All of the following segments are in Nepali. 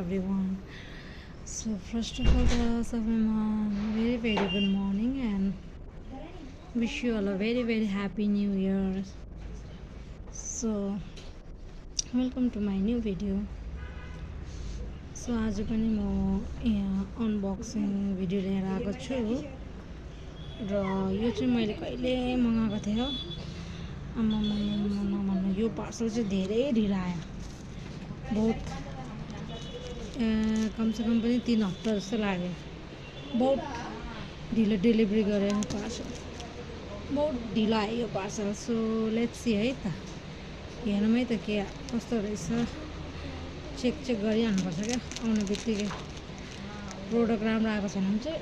everyone. So first of all, everyone, very good morning and wish you all a very happy new year. So welcome to my new video. So आज पनि म यहाँ अनबक्सिङ भिडियो लिएर आएको छु र यो चाहिँ मैले कहिले मगाएको थिएँ हो। आम्मामा यो पार्सल चाहिँ धेरै ढिलो आयो, बहुत कमसेकम पनि 3 हप्ता जस्तो लाग्यो। बहुत ढिलो डेलिभरी गरे पार्सल, बहुत ढिलो आयो यो पार्सल। सो लेट्स सी है त, हेरौँ है त के कस्तो रहेछ, चेक गरिहाल्नुपर्छ क्या। आउने बित्तिकै प्रोडक्ट राम्रो आएको छैन भने चाहिँ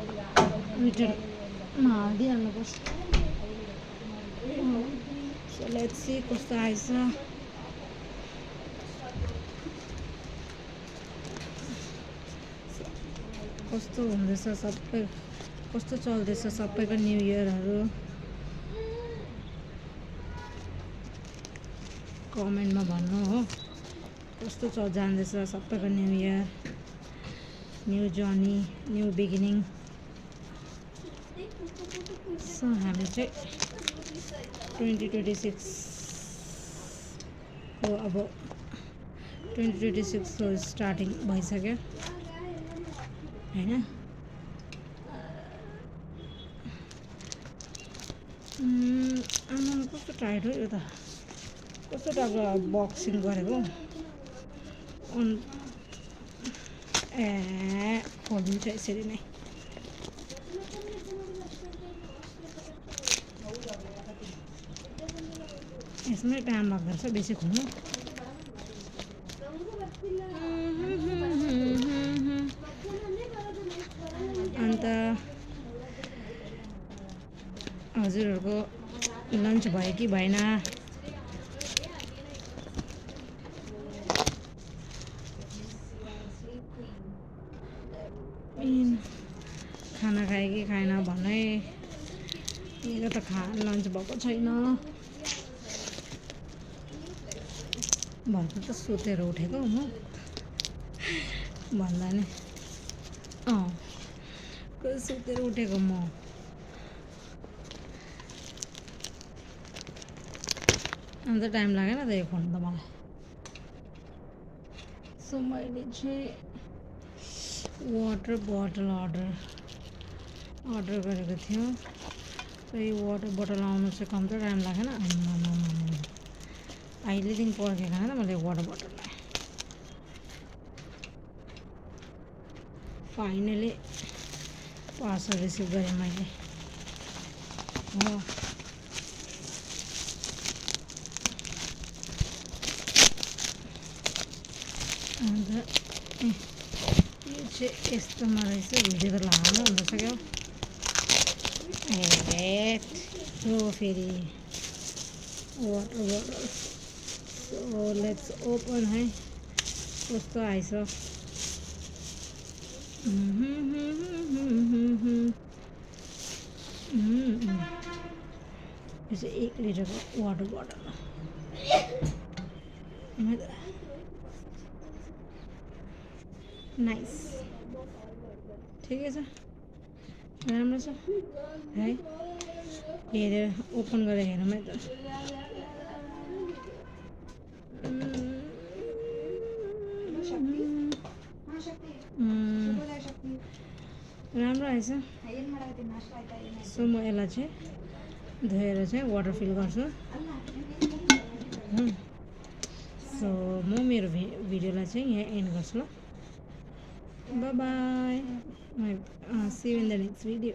रिटर्नमा हालिदिइहाल्नुपर्छ। सो लेट्स सी कस्तो आएछ। कस्तो हुँदैछ सबै, कस्तो चल्दैछ सबैको न्यू इयरहरू, कमेन्टमा भन्नु हो। कस्तो जाँदैछ सबैको new year, new journey, new beginning. So हामी चाहिँ 2026 को अब 2026 को स्टार्टिङ भइसक्यो हैन। आमा कस्तो टाइट हो यो त, कस्तो टाइपको बक्सिङ गरेको खोलिन्छ यसरी नै। यसमै टाइम लाग्दो रहेछ बेसी खोल्नु। अन्त हजुरहरूको लन्च भयो कि भएन? खाना खायो कि खाएन भने। मेरो त लन्च भएको छैन, भर्खर त सुतेर उठेको म भन्दा नि सुतेर उठेको म। अन्त टाइम लागेन त यो खोल्नु त मलाई। सो मैले चाहिँ वाटर बोतल अर्डर गरेको थियो। यो वाटर बोतल आउनु चाहिँ कम त टाइम लागेन। अहिलेदेखि पर्खेको छैन मैले वाटर बोतललाई। फाइनली पार्सल रिसिभ गरेँ मैले हो। अन्त यो चाहिँ यस्तोमा रहेछ। भिडियो त लामो हुँदैछ क्या हो। फेरि वाटर बोतल। सो लेट्स ओपन है, कस्तो आएछ। यो चाहिँ 1 लिटरको वाटर बोतल। नाइस, ठिकै छ, राम्रो छ है। हेरेर ओपन गरेर हेरौँ है त। राम्रो आएछ। सो म यसलाई चाहिँ धोएर चाहिँ वाटर फिल गर्छु। सो म मेरो भिडियोलाई चाहिँ यहाँ एन्ड गर्छु ल। Bye bye. See you in the next video.